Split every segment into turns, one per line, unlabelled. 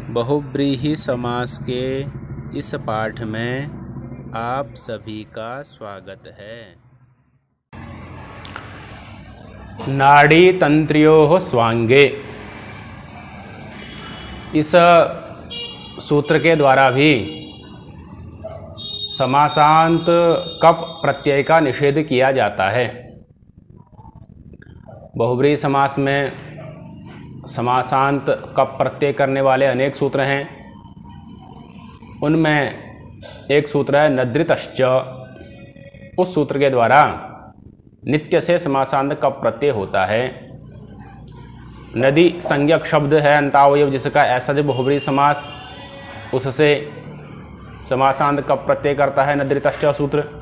बहुव्रीहि समास के इस पाठ में आप सभी का स्वागत है।
नाड़ी तंत्रियोः स्वांगे, इस सूत्र के द्वारा भी समासांत कप प्रत्यय का निषेध किया जाता है। बहुव्रीहि समास में समासांत कप प्रत्यय करने वाले अनेक सूत्र हैं। उनमें एक सूत्र है नद्रितश्च। उस सूत्र के द्वारा नित्य से समासांत कप प्रत्यय होता है। नदी संज्ञक शब्द है अंतावयव जिसका ऐसा जो बहुव्रीहि समास, उससे समासांत कप प्रत्यय करता है नद्रितश्च सूत्र।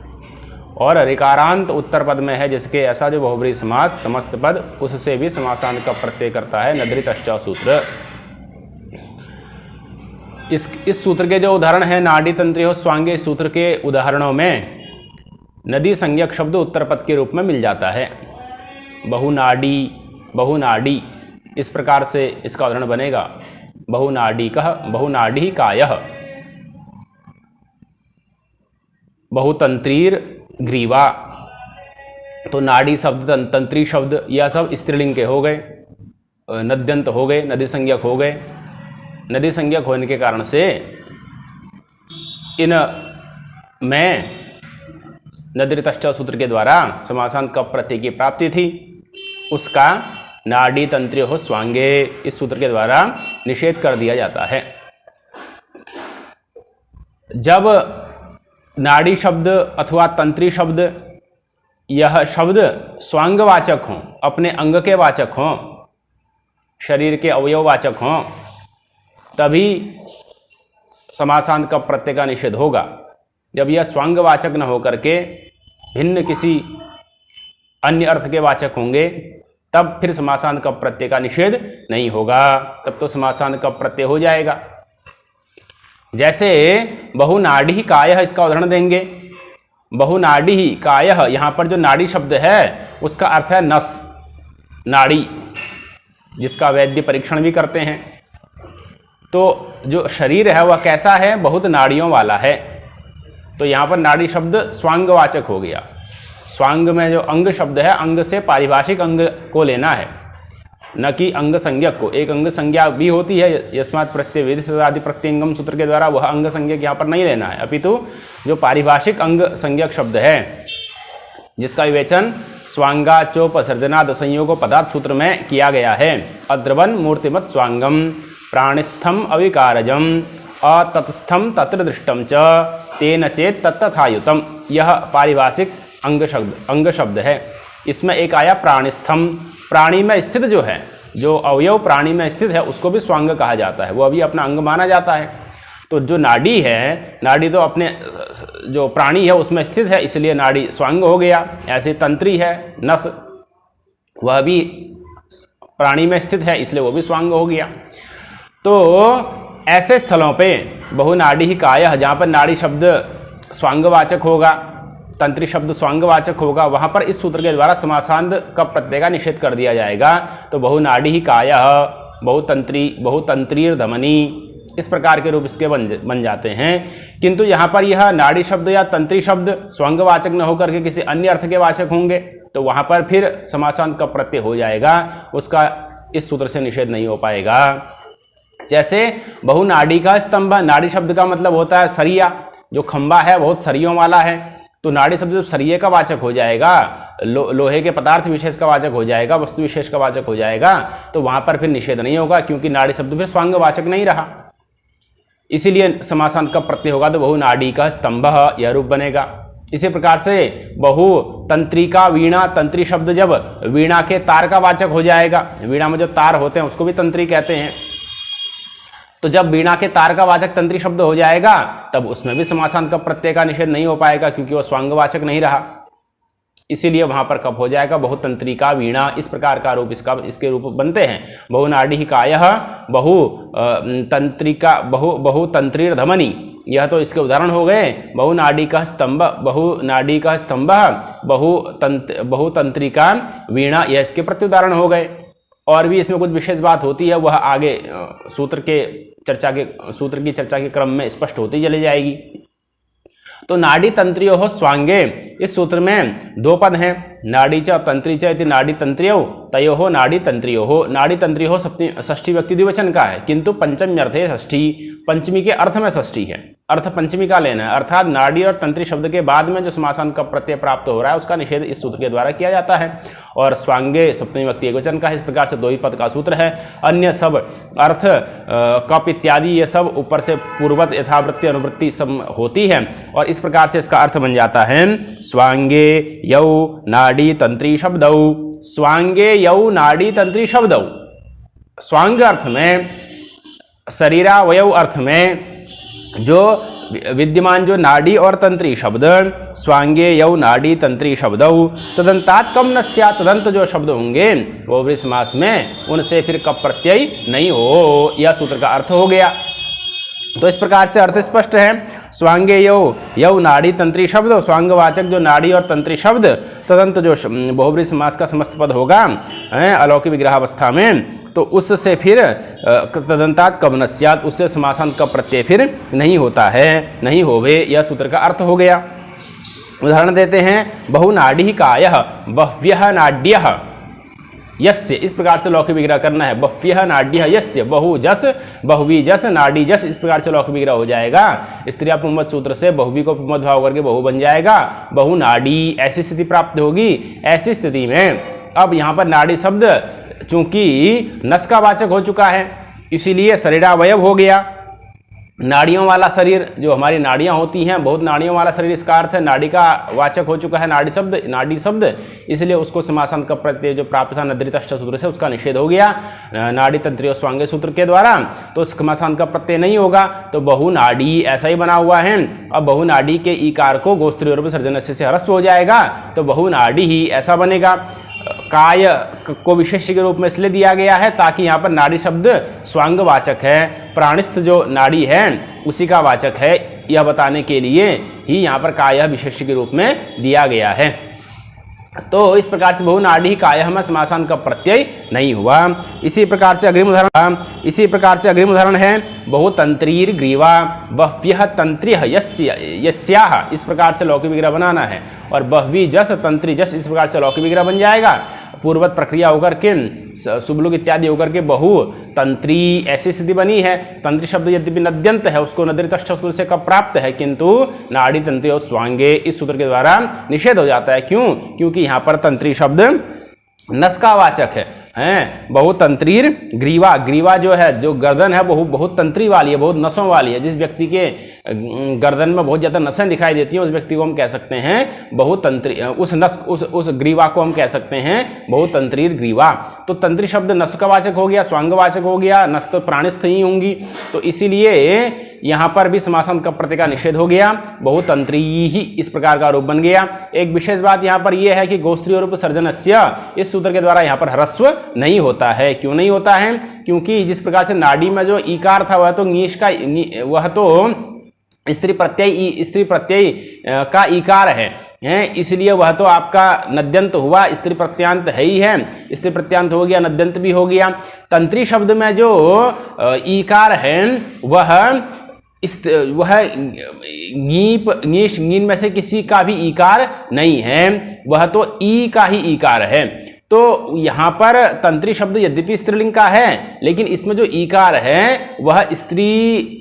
और ऋकारांत उत्तर पद में है जिसके ऐसा जो बहुव्रीहि समास समस्त पद, उससे भी समासांत कप प्रत्यय करता है नद्रितश्च सूत्र। इस सूत्र के जो उदाहरण है नाड़ी तंत्रियोः स्वांगे, इस सूत्र के उदाहरणों में नदी संज्ञक शब्द उत्तर पद के रूप में मिल जाता है। बहुनाडी, बहुनाडी, इस प्रकार से इसका उदाहरण बनेगा। बहुनाडीकः, बहुनाडी कायः। बहुतंत्रीर ग्रीवा, तो नाड़ी शब्द, तंत्री शब्द, यह सब स्त्रीलिंग के हो गए, नद्यंत हो गए, नदी संज्ञक हो गए। नदी संज्ञक होने के कारण से इन में नद्रितश्च सूत्र के द्वारा समासांत कप प्रत्यय की प्राप्ति थी। उसका नाड़ी तंत्रियोः स्वांगे, इस सूत्र के द्वारा निषेध कर दिया जाता है। जब नाड़ी शब्द अथवा तंत्री शब्द, यह शब्द स्वांगवाचक हों, अपने अंग के वाचक हों, शरीर के अवयववाचक हों, तभी समासांत कप प्रत्यय का निषेध होगा। जब यह स्वांगवाचक न होकर के भिन्न किसी अन्य अर्थ के वाचक होंगे, तब फिर समासांत कप प्रत्यय का निषेध नहीं होगा, तब तो समासांत कप प्रत्यय हो जाएगा। जैसे बहुनाड़ी कायः, इसका उदाहरण देंगे। बहुनाड़ी कायः, यहाँ पर जो नाड़ी शब्द है उसका अर्थ है नस, नाड़ी, जिसका वैद्य परीक्षण भी करते हैं। तो जो शरीर है वह कैसा है, बहुत नाड़ियों वाला है। तो यहाँ पर नाड़ी शब्द स्वांगवाचक हो गया। स्वांग में जो अंग शब्द है, अंग से पारिभाषिक अंग को लेना है, न कि अंग संज्ञक को। एक अंग संज्ञा भी होती है यस्मात् प्रत्यय विधिशब्दादि प्रत्यंगम सूत्र के द्वारा, वह अंग संज्ञक यहाँ पर नहीं लेना है, अपितु जो पारिभाषिक अंग संज्ञक शब्द है जिसका विवेचन स्वांगाचोपसर्जनाद संयोग पदार्थ सूत्र में किया गया है। अद्रवन मूर्तिमत स्वांगम प्राणिस्थम अविकारजम अतत्स्थम तत्र दृष्टम च तेन चेत तत्तथायुतम, यह पारिभाषिक अंग शब्द है। इसमें एक आया प्राणिस्थम, प्राणी में स्थित जो है, जो अवयव प्राणी में स्थित है उसको भी स्वांग कहा जाता है, वो अभी अपना अंग माना जाता है। तो जो नाड़ी है, नाड़ी तो अपने जो प्राणी है उसमें स्थित है, इसलिए नाड़ी स्वांग हो गया। ऐसे तंत्री है नस, वह भी प्राणी में स्थित है, इसलिए वो भी स्वांग हो गया। तो ऐसे स्थलों पे बहुनाड़ी कायः, जहाँ पर नाड़ी शब्द स्वांगवाचक होगा, तंत्री शब्द स्वांगवाचक होगा, वहां पर इस सूत्र के द्वारा समासांत कप प्रत्यय का निषेध कर दिया जाएगा। तो बहुनाड़ी कायः, बहुतंत्रीर धमनी, इस प्रकार के रूप इसके बन जाते हैं। किंतु यहाँ पर यह नाड़ी शब्द या तंत्री शब्द स्वांगवाचक न होकर के किसी अन्य अर्थ के वाचक होंगे, तो वहां पर फिर समासांत कप प्रत्यय हो जाएगा, उसका इस सूत्र से निषेध नहीं हो पाएगा। जैसे बहुनाड़ी का स्तंभ, नाड़ी शब्द का मतलब होता है सरिया, जो खंबा है बहुत सरियों वाला है। तो नाड़ी शब्द जब सरिये का वाचक हो जाएगा, लोहे के पदार्थ विशेष का वाचक हो जाएगा, वस्तु विशेष का वाचक हो जाएगा, तो वहां पर फिर निषेध नहीं होगा, क्योंकि नाड़ी शब्द फिर स्वांगवाचक नहीं रहा। इसीलिए समासांत कप प्रत्यय होगा तो बहुनाड़ी का स्तंभ, यह रूप बनेगा। इसी प्रकार से बहु तंत्रिका वीणा, तंत्री शब्द जब वीणा के तार का वाचक हो जाएगा, वीणा में जो तार होते हैं उसको भी तंत्री कहते हैं, तो जब वीणा के तार का वाचक तंत्री शब्द हो जाएगा तब उसमें भी समासांत कप प्रत्यय का निषेध नहीं हो पाएगा, क्योंकि वह स्वांगवाचक नहीं रहा। इसीलिए वहां पर कप हो जाएगा बहुतंत्रिका वीणा, इस प्रकार का रूप इसके रूप बनते हैं। बहुनाड़ी कायः, बहुतंत्रीर धमनी, यह तो इसके उदाहरण हो गए। बहुनाड़ी का स्तंभ, बहुनाड़ी का स्तंभ, बहुतंत्रिका वीणा, यह इसके प्रत्युदाहरण हो गए। और भी इसमें कुछ विशेष बात होती है, वह आगे सूत्र के सूत्र की चर्चा के क्रम में स्पष्ट होती चली जाएगी। तो नाड़ी तंत्रियो हो स्वांगे, इस सूत्र में दो पद हैं, नाड़ी च तंत्री च इति नाड़ी तंत्रियो तयो हो नाड़ी तंत्रियो हो। नाड़ी तंत्रियो हो षष्ठी व्यक्ति द्विवचन का है, किंतु पंचमी अर्थ है षष्ठी, पंचमी के अर्थ में षष्ठी है, अर्थ पंचमी का लेना है। अर्थात नाड़ी और तंत्री शब्द के बाद में जो समासांत का प्रत्यय प्राप्त हो रहा है उसका निषेध इस सूत्र के द्वारा किया जाता है। और स्वांगे सप्तमी व्यक्ति एकवचन का है, इस प्रकार से दो ही पद का सूत्र है। अन्य सब अर्थ कप इत्यादि ये सब ऊपर से पूर्वत यथावृत्ति अनुवृत्ति सब होती है और इस प्रकार से इसका अर्थ बन जाता है स्वांगे यौ नाड़ी तंत्री शब्दौ। स्वांगे यौ नाड़ी तंत्री शब्दौ, स्वांग अर्थ में, शरीरावयव अर्थ में जो विद्यमान जो नाड़ी और तंत्री शब्द, स्वांगे यौ नाड़ी तंत्री शब्दौ तदंतात कम न स्यात्, तदंत जो शब्द होंगे वो बहुब्रीहि समास में उनसे फिर कप प्रत्यय नहीं हो, यह सूत्र का अर्थ हो गया। तो इस प्रकार से अर्थ स्पष्ट है। स्वांगे यौ नाड़ी तंत्री शब्द, स्वांगवाचक जो नाड़ी और तंत्री शब्द, तदंत जो बहुब्रीहि समास का समस्त पद होगा अलौकिक विग्रहावस्था में, तो उससे फिर तदंतात कब न स्यात्, उससे समासांत का प्रत्यय फिर नहीं होता है, नहीं होवे, यह सूत्र का अर्थ हो गया। उदाहरण देते हैं, बहुनाड़ी कायः बह्व्यः नाड्यः यस्य, इस प्रकार से लौकिक विग्रह करना है। बह्व्यः नाड्यः यस्य, बहु जस बहुवी जस नाड़ी जस, इस प्रकार से लौकिक विग्रह हो जाएगा। स्त्रिया पुंवत सूत्र से बहुवी को पुंवत भाव करके बहु बन जाएगा, बहु नाड़ी, ऐसी स्थिति प्राप्त होगी। ऐसी स्थिति में अब यहाँ पर नाड़ी शब्द चूंकि नस का वाचक हो चुका है इसीलिए शरीरावयव हो गया। नाड़ियों वाला शरीर, जो हमारी नाड़ियां होती हैं, बहुत नाड़ियों वाला शरीर, इसका अर्थ है नाड़ी का वाचक हो चुका है नाड़ी शब्द, इसलिए उसको समासांत का प्रत्यय जो प्राप्त था नद्रितश्च सूत्र से उसका निषेध हो गया नाड़ी तंत्रियो स्वांगे सूत्र के द्वारा, तो समासांत का प्रत्यय नहीं होगा। तो बहुनाड़ी ऐसा ही बना हुआ है। अब बहुनाड़ी के ईकार को गोस्त्रीय सर्जनस्य से ह्रस्व हो जाएगा, तो बहुनाड़ी ही ऐसा बनेगा। काय को विशेष के रूप में इसलिए दिया गया है ताकि यहाँ पर नाड़ी शब्द स्वांग वाचक है, प्राणिस्थ जो नाड़ी है उसी का वाचक है, यह बताने के लिए ही यहाँ पर काय विशेष के रूप में दिया गया है। तो इस प्रकार से बहुनाड़ी कायः में समासांत का प्रत्यय नहीं हुआ। इसी प्रकार से अग्रिम उदाहरण है बहुतंत्रीर ग्रीवा बह्व्यः तंत्र्यः यस्याः, इस प्रकार से लौकिक विग्रह बनाना है। और बह्वी जस तंत्री जस, इस प्रकार से लौकिक विग्रह बन जाएगा। पूर्वत प्रक्रिया होकर के शुभलुक इत्यादि होकर के बहु तंत्री ऐसी स्थिति बनी है। तंत्री शब्द यद्यपि नद्यंत है, उसको नद्रितश्च सूत्र से कब प्राप्त है, किंतु नाड़ी तंत्री और स्वांगे इस सूत्र के द्वारा निषेध हो जाता है। क्यों? क्योंकि यहाँ पर तंत्री शब्द नस का वाचक है। बहुतंत्रीर ग्रीवा, ग्रीवा जो है, जो गर्दन है बहुत तंत्री वाली है, बहुत नसों वाली है। जिस व्यक्ति के गर्दन में बहुत ज़्यादा नसें दिखाई देती हैं उस व्यक्ति को हम कह सकते हैं बहुतंत्री, उस ग्रीवा को हम कह सकते हैं बहुतंत्रीर ग्रीवा। तो तंत्री शब्द नस का वाचक हो गया, स्वांगवाचक हो गया, नस तो प्राणिस्थ ही होंगी, तो इसीलिए यहाँ पर भी समासांत का प्रत्यय का निषेध हो गया, बहुतंत्री ही इस प्रकार का रूप बन गया। एक विशेष बात यहाँ पर यह है कि गोस्त्रीय रूप सर्जनस्य इस सूत्र के द्वारा यहाँ पर ह्रस्व नहीं होता है। क्यों नहीं होता है? क्योंकि जिस प्रकार से नाड़ी में जो ईकार था वह तो नीश का, वह तो स्त्री प्रत्यय का ईकार है, इसलिए वह तो आपका नद्यंत हुआ, स्त्री प्रत्यांत है ही है, स्त्री प्रत्यांत हो गया, नद्यंत भी हो गया। तंत्री शब्द में जो ईकार है वह ङीप ङीश ङीन में से किसी का भी ईकार नहीं है, वह तो ई का ही ईकार है। तो यहाँ पर तंत्री शब्द यद्यपि स्त्रीलिंग का है, लेकिन इसमें जो ईकार है वह स्त्री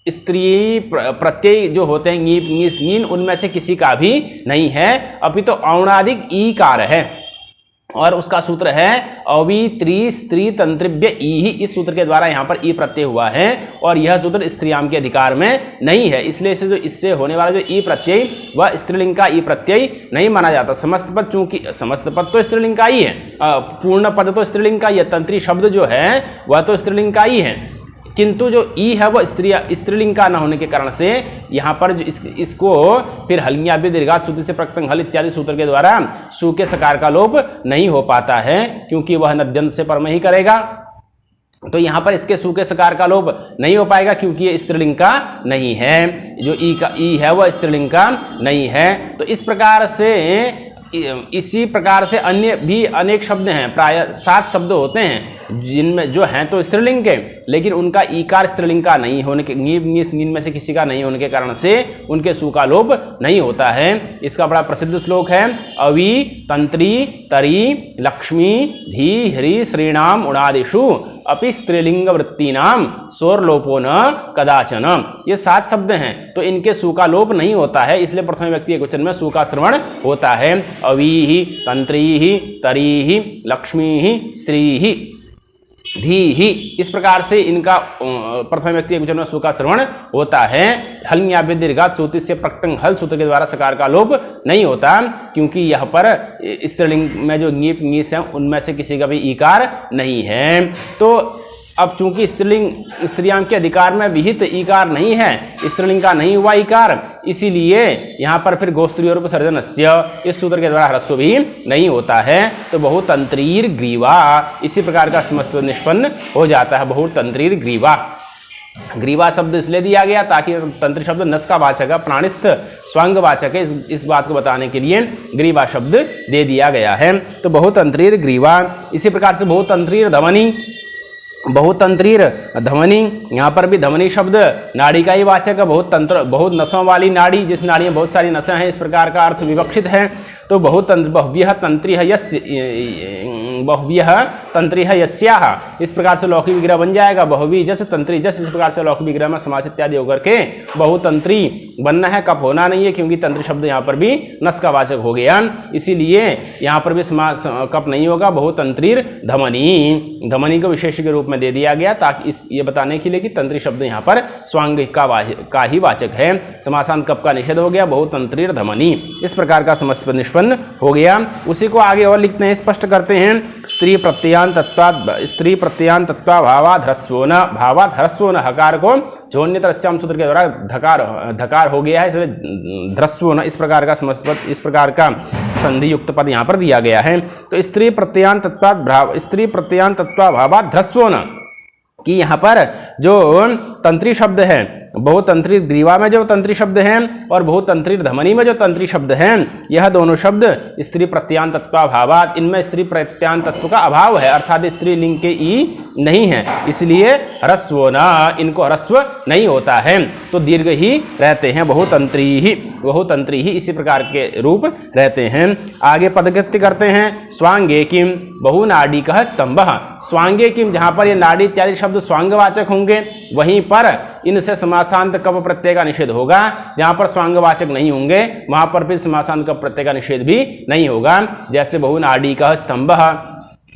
प्रत्यय जो होते हैं ङीप ङीस ङीन, उनमें से किसी का भी नहीं है, अभी तो औणादिक ईकार है। और उसका सूत्र है अवित्री स्त्री तंत्रिभ्य ई ही, इस सूत्र के द्वारा यहाँ पर ई प्रत्यय हुआ है और यह सूत्र स्त्रियाम के अधिकार में नहीं है, इसलिए इसे जो इससे होने वाला जो ई प्रत्यय वह स्त्रीलिंग का ई प्रत्यय नहीं माना जाता। समस्त पद, चूंकि समस्त पद तो स्त्रीलिंग का ही है, पूर्ण पद तो स्त्रीलिंग का ही है, तंत्री शब्द जो है वह तो स्त्रीलिंग का ही है, किंतु जो ई है वह स्त्रीलिंग का न होने के कारण से यहाँ पर जो इसको फिर हलियाभ्य दीर्घात सूत्र से प्रकृतं हल इत्यादि सूत्र के द्वारा सु के सकार का लोप नहीं हो पाता है, क्योंकि वह नद्यंत से परम ही करेगा। तो यहाँ पर इसके सु के सकार का लोप नहीं हो पाएगा क्योंकि ये स्त्रीलिंग का नहीं है, जो ई है वह स्त्रीलिंग का नहीं है। तो इस प्रकार से इसी प्रकार से अन्य भी अनेक शब्द हैं, प्राय 7 शब्द होते हैं जिनमें जो हैं तो स्त्रीलिंग के, लेकिन उनका ईकार स्त्रीलिंग का नहीं होने के, नीन में से किसी का नहीं होने के कारण से उनके सु का लोप नहीं होता है। इसका बड़ा प्रसिद्ध श्लोक है, अवि तंत्री तरी लक्ष्मी धी ह्री श्रीणाम उणादिषु अपि स्त्रीलिंग वृत्ति नाम स्वरलोपो न कदाचन। ये 7 शब्द हैं तो इनके सु का लोप नहीं होता है, इसलिए प्रथम व्यक्ति एकवचन में सु का श्रवण होता है। अवी ही तंत्री ही तरी ही लक्ष्मी ही स्त्री ही धी ही, इस प्रकार से इनका प्रथम व्यक्ति एकवचन में सु का श्रवण होता है। हल् दीर्घात सूत्र से प्रकृतं हल सूत्र के द्वारा सकार का लोप नहीं होता, क्योंकि यह पर स्त्रीलिंग में जो ङीप ङीस है उनमें से किसी का भी ईकार नहीं है। तो अब चूंकि स्त्रीलिंग स्त्रियां के अधिकार में विहित ईकार नहीं है, स्त्रीलिंग का नहीं हुआ ईकार, इसीलिए यहाँ पर फिर गोस्त्रीय रूप सर्जनस्य इस सूत्र के द्वारा ह्रस्व भी नहीं होता है। तो बहुतंत्रीर ग्रीवा इसी प्रकार का समस्त निष्पन्न हो जाता है। बहुतंत्रीर ग्रीवा, ग्रीवा शब्द इसलिए दिया गया ताकि तंत्री शब्द नस का वाचक है, प्राणिस्थ स्वांग वाचक है, इस बात को बताने के लिए ग्रीवा शब्द दे दिया गया है। तो बहुतंत्रीर ग्रीवा, इसी प्रकार से बहुतंत्रीर धमनी, बहुतंत्रीर धमनी, यहाँ पर भी धमनी शब्द नाड़ी का ही वाचक है। बहुत नसों वाली नाड़ी, जिस नाड़ी में बहुत सारी नसें हैं, इस प्रकार का अर्थ विवक्षित है। तो बहुव्यः तंत्री है यस्य, बहुव्यः तंत्री है यस्याः, इस प्रकार से लौकिक विग्रह बन जाएगा। बहुवी जस तंत्री जस, इस प्रकार से लौकिक विग्रह में समास इत्यादि होकर के बहुतंत्री बनना है, कप होना नहीं है, क्योंकि तंत्री शब्द यहाँ पर भी नस का वाचक हो गया, इसीलिए यहाँ पर भी समास कप नहीं होगा। बहुतंत्रीर धमनी, धमनी को विशेष के रूप में दे दिया गया ताकि ये बताने के लिए कि तंत्री शब्द यहाँ पर स्वांग का ही वाचक है। समासांत कप का निषेध हो गया। बहुतंत्रीर धमनी, इस प्रकार का समस्त पद निष्पन्न हो गया। उसी को आगे और लिखते हैं, स्पष्ट करते हैं। स्त्री प्रत्ययान तत्वा भावाद ह्रस्वो न, भावाद ह्रस्वो न, हकार को झोन्यतरस्याम सूत्र के द्वारा धकार हो गया है, इसलिए ध्रस्वो न, इस प्रकार का समस्त पद, इस प्रकार का संधि युक्त पद यहाँ पर दिया गया है। तो स्त्री प्रत्ययान तत्वा भावाद ध्रस्वो न, कि यहाँ पर जो तंत्री शब्द है, बहुतंत्री ग्रीवा में जो तंत्री शब्द हैं और बहुतंत्री धमनी में जो तंत्री शब्द हैं, यह दोनों शब्द स्त्री प्रत्यान तत्वाभावात, इनमें स्त्री प्रत्यान तत्व का अभाव है, अर्थात स्त्री लिंग के ई नहीं है, इसलिए ह्रस्व न, इनको ह्रस्व नहीं होता है, तो दीर्घ ही रहते हैं। बहुतंत्री ही इसी प्रकार के रूप रहते हैं। आगे पदकृत्य करते हैं। स्वांगे किम बहुनाडिकः स्तंभः, स्वांगे किम, जहाँ पर ये नाड़ी इत्यादि शब्द स्वांगवाचक होंगे वहीं पर इनसे समासांत कप प्रत्यय का निषेध होगा। जहां पर स्वांगवाचक नहीं होंगे वहां पर फिर समासांत कप प्रत्यय का निषेध भी नहीं होगा। जैसे बहुनाडिकः स्तंभः,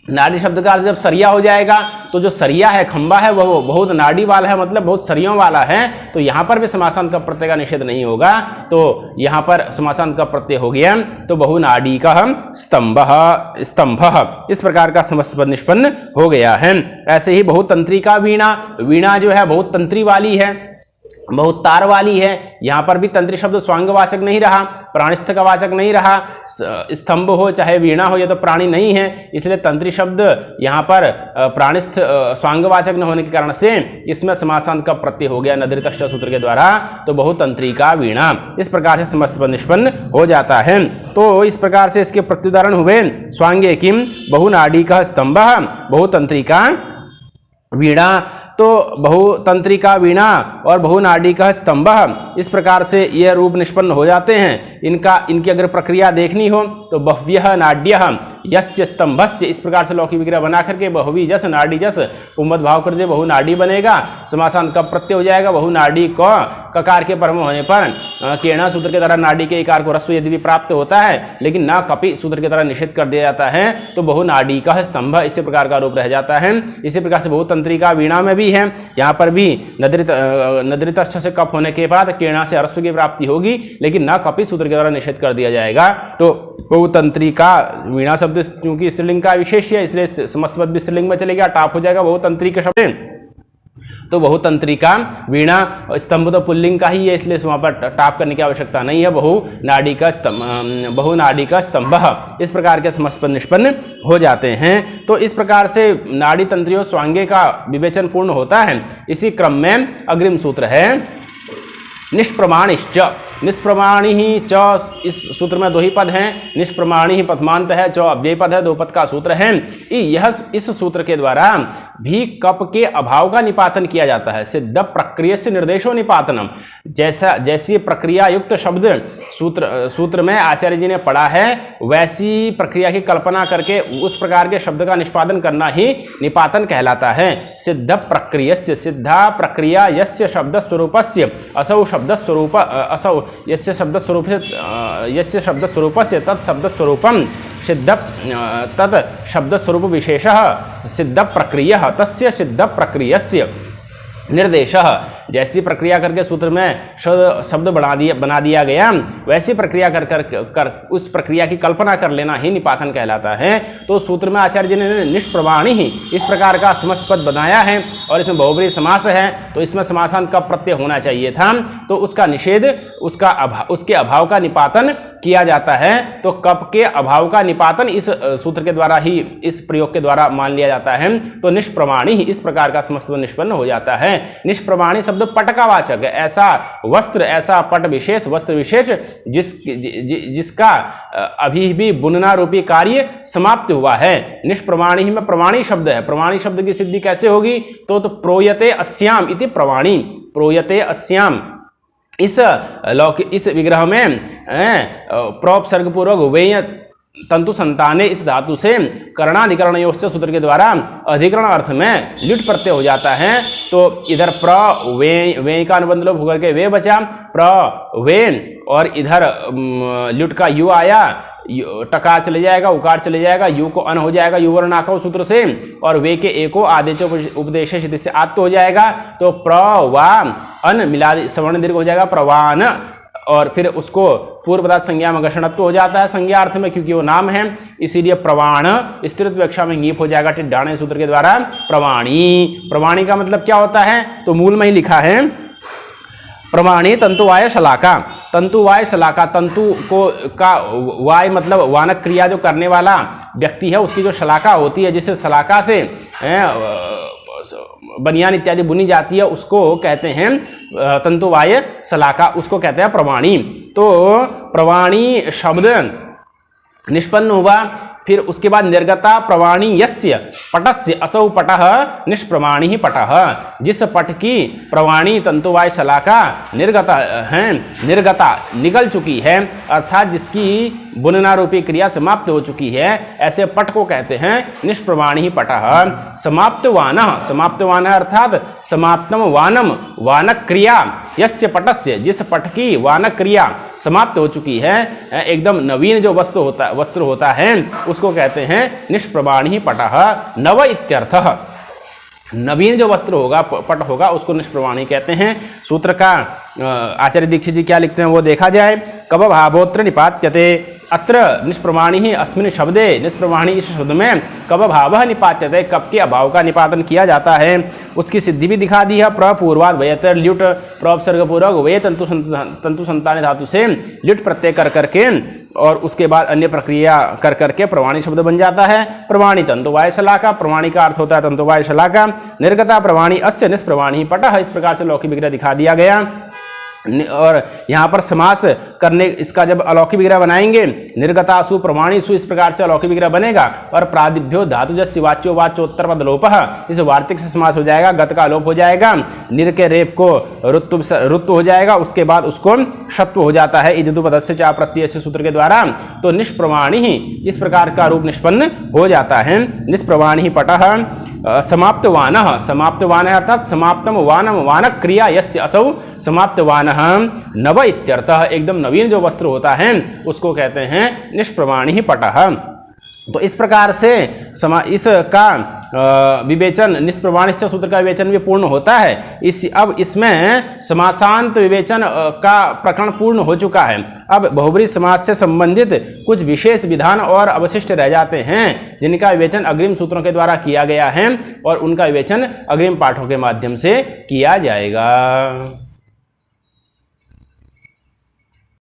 नाड़ी शब्द का जब सरिया हो जाएगा तो जो सरिया है, खंबा है, वह बहुत नाड़ी वाला है, मतलब बहुत सरियों वाला है, तो यहाँ पर भी समासांत का प्रत्यय का निषेध नहीं होगा, तो यहाँ पर समासांत का प्रत्यय हो गया। तो बहुनाडिकः स्तंभः, इस प्रकार का समस्त पद निष्पन्न हो गया है। ऐसे ही बहुतंत्री का वीणा, वीणा जो है बहुत तंत्री वाली है, बहुत तार वाली है, यहाँ पर भी तंत्री शब्द स्वांगवाचक नहीं रहा, प्राणिस्थ का वाचक नहीं रहा। स्तंभ हो चाहे वीणा हो, यह तो प्राणी नहीं है, इसलिए तंत्री शब्द यहाँ पर प्राणिस्थ स्वांगवाचक न होने के कारण से इसमें समासांत का प्रत्यय हो गया नदृतश्च सूत्र के द्वारा। तो बहुतंत्री का वीणा, इस प्रकार से समस्त पद निष्पन्न हो जाता है। तो इस प्रकार से इसके प्रत्युदाहरण हुए। स्वांगे किम बहुनाडिकः स्तंभः, बहुतंत्री का वीणा, तो बहुतंत्रिका वीणा और बहुनाडिकः स्तंभः, इस प्रकार से यह रूप निष्पन्न हो जाते हैं। इनकी अगर प्रक्रिया देखनी हो तो बहुव्यः नाड्यः यस्य स्तंभस्य, इस प्रकार से लौकिक विग्रह बना करके बहुवी जस नाडी जस उम्मत भाव कर दे, बहुनाडी बनेगा, समासांत कप प्रत्यय हो जाएगा। बहुनाडी को ककार के परम होने पर केणा सूत्र के द्वारा नाडी के इकार को ह्रस्व यदि भी प्राप्त होता है, लेकिन ना कपि सूत्र के द्वारा निषेध कर दिया जाता है, तो बहुनाडिकः स्तंभ इसी प्रकार का रूप रह जाता है। इसी प्रकार से बहुतंत्रिका वीणा में भी है, यहाँ पर भी नदृतश्च से कप होने के बाद केणा से ह्रस्व की प्राप्ति होगी, लेकिन ना कपि सूत्र के द्वारा निषेध कर दिया जाएगा। तो बहुतंत्रिका वीणा शब्द चूंकि स्त्रीलिंग का विशेष है, इसलिए समस्त पद भी स्त्रीलिंग में चलेगा, टाप हो जाएगा बहुतंत्री के शब्द। तो बहुतंत्रिका वीणा, स्तंभ तो पुल्लिंग का ही है, इसलिए वहां पर टाप करने की आवश्यकता नहीं है। बहुनाडिकः स्तंभः, इस प्रकार के समस्त पद निष्पन्न हो जाते हैं। तो इस प्रकार से नाड़ी तंत्रियों स्वांगे का विवेचन पूर्ण होता है। इसी क्रम में अग्रिम सूत्र है निष्प्रमाणिश्च, निष्प्रमाणी ही च, इस सूत्र में 2 ही पद हैं, निष्प्रमाणी ही प्रथमांत है, च अव्यय पद है, 2 पद का सूत्र है। यह इस सूत्र के द्वारा भी कप के अभाव का निपातन किया जाता है। सिद्ध प्रक्रिया से निर्देशो निपातनम, जैसी प्रक्रिया युक्त शब्द सूत्र में आचार्य जी ने पढ़ा है, वैसी प्रक्रिया की कल्पना करके उस प्रकार के शब्द का निष्पादन करना ही निपातन कहलाता है। सिद्ध प्रक्रियस्य, सिद्धा प्रक्रिया यस्य शब्द स्वरूपस्य, असौ शब्द स्वरूप, असौ यस्य शब्द स्वरूप, यस्य शब्द स्वरूपस्य तत् शब्द स्वरूपम सिद्ध, तत् शब्द स्वरूप विशेषः सिद्ध प्रक्रिया, तस्य सिद्ध प्रक्रियस्य निर्देशः। जैसी प्रक्रिया करके सूत्र में शब्द बना दिया गया, वैसी प्रक्रिया कर उस प्रक्रिया की कल्पना कर लेना ही निपातन कहलाता है। तो सूत्र में आचार्य जी ने निष्प्रमाणी ही इस प्रकार का समस्त पद बनाया है, और इसमें बहुब्रीहि समास है, तो इसमें समासांत का प्रत्यय होना चाहिए था, तो उसका निषेध, उसके अभाव का निपातन किया जाता है। तो कप के अभाव का निपातन इस सूत्र के द्वारा ही, इस प्रयोग के द्वारा मान लिया जाता है। तो निष्प्रमाणी ही इस प्रकार का समस्त निष्पन्न हो जाता है। निष्प्रमाणी शब्द पट का वाचक है, ऐसा वस्त्र, ऐसा पट विशेष, वस्त्र विशेष जिसका अभी भी बुनना रूपी कार्य समाप्त हुआ है। निष्प्रमाणी में प्रमाणी शब्द है। प्रमाणी शब्द की सिद्धि कैसे होगी? तो प्रोयते अस्याम इति प्रमाणी, प्रोयते अस्याम, इस विग्रह में प्रोपसर्ग पूर्वक वेय तंतु संताने इस धातु से करणाधिकरणयोश्च सूत्र के द्वारा अधिकरण अर्थ में लिट प्रत्यय हो जाता है। तो इधर प्र वे का अनुबंध लोप होकर के वे बचा, प्र वे, और इधर लिट का यू आया, टकार चले जाएगा, उकार चले जाएगा, यू को अन हो जाएगा युवर्ण आको सूत्र से, और वे के एको आदेश उपदेश से आत्म हो जाएगा। तो प्र वा अन मिला सवर्ण दीर्घ हो जाएगा प्रवान, और फिर उसको पूर्व पदार्थ संज्ञा में घर्षणत्व हो जाता है संज्ञा अर्थ में, क्योंकि वो नाम है, इसीलिए प्रवाण स्त्रीत्व विवक्षा में गीप हो जाएगा टिड्डाणे सूत्र के द्वारा प्रवाणी। प्रवाणी का मतलब क्या होता है? तो मूल में ही लिखा है प्रमाणी तंतुवाय शलाका, तंतुवाय शलाका, तंतु को का वाय मतलब वानक क्रिया जो करने वाला व्यक्ति है उसकी जो शलाका होती है, जिस शलाका से बनियान इत्यादि बुनी जाती है, उसको कहते हैं तंतुवाय शलाका, उसको कहते हैं प्रवाणी। तो प्रवाणी शब्द निष्पन्न हुआ, फिर उसके बाद निर्गता प्रवाणी यस्य पटस्य, असौ पटः निष्प्रमाणी ही पटः, जिस पट की प्रवाणी तंतुवाय शलाका निर्गता है, निर्गता निकल चुकी है, अर्थात जिसकी बुनना रूपी क्रिया समाप्त हो चुकी है, ऐसे पट को कहते हैं निष्प्रमाणी ही पटः। समाप्तवानः, समाप्तवानः अर्थात समाप्तम वानम, वानक क्रिया यस्य पटस्य, जिस पट की वानक क्रिया समाप्त हो चुकी है, एकदम नवीन जो वस्त्र होता है उसको कहते हैं निष्प्रमाणी ही पटः। नव इत्यर्थः, नवीन जो वस्त्र होगा, पट होगा, उसको निष्प्रमाणी कहते हैं। सूत्र का आचार्य दीक्षित जी क्या लिखते हैं वो देखा जाए। कब भावोत्र निपात्यते, अत्र निष्प्रमाणी ही अस्मिन् शब्दे, निष्प्रमाणी इस शब्द में कब भाव निपात्यते, कब के अभाव का निपातन किया जाता है, उसकी सिद्धि भी दिखा दी है। प्रपूर्वाद वयतर ल्युट, प्रोपसर्ग पूर्वक वे तंतु संतान धातु से ल्युट प्रत्यय कर करके, और उसके बाद अन्य प्रक्रिया कर करके प्रमाणी शब्द बन जाता है। प्रमाणी तंतुवाय शलाका, प्रमाणी का अर्थ होता है तंतुवाय शलाका। निर्गता प्रमाणी अस्य निष्प्रमाणी पटः, इस प्रकार से लौकिक विग्रह दिखा दिया गया। और यहाँ पर समास करने, इसका जब अलौकिक विग्रह बनाएंगे, निर्गतासु प्रमाणीसु, इस प्रकार से अलौकिक विग्रह बनेगा। और प्रादिभ्यो धातुजस्य वाच्यो वाच्योत्तर पद लोपः, इस वार्तिक से समास हो जाएगा, गत का लोप हो जाएगा, निर के रेप को ऋतु हो जाएगा, उसके बाद उसको शत्व हो जाता है इदिदु पदस्य चा प्रत्यय से सूत्र के द्वारा। तो निष्प्रमाणी ही इस प्रकार का रूप निष्पन्न हो जाता है। निष्प्रमाणी ही पटः। समाप्तवानः, समाप्तवानः अर्थात समाप्तम वानम, वानक क्रिया यस्य असौ समाप्तवानः नव इत्यर्थः, एकदम नवीन जो वस्त्र होता है उसको कहते हैं निष्प्रमाणी ही पटः। तो इस प्रकार से इसका विवेचन, निष्प्रमाणिश्च सूत्र का विवेचन भी पूर्ण होता है। अब इसमें समासांत विवेचन का प्रकरण पूर्ण हो चुका है। अब बहुब्रीहि समास से संबंधित कुछ विशेष विधान और अवशिष्ट रह जाते हैं, जिनका विवेचन अग्रिम सूत्रों के द्वारा किया गया है, और उनका विवेचन अग्रिम पाठों के माध्यम से किया जाएगा।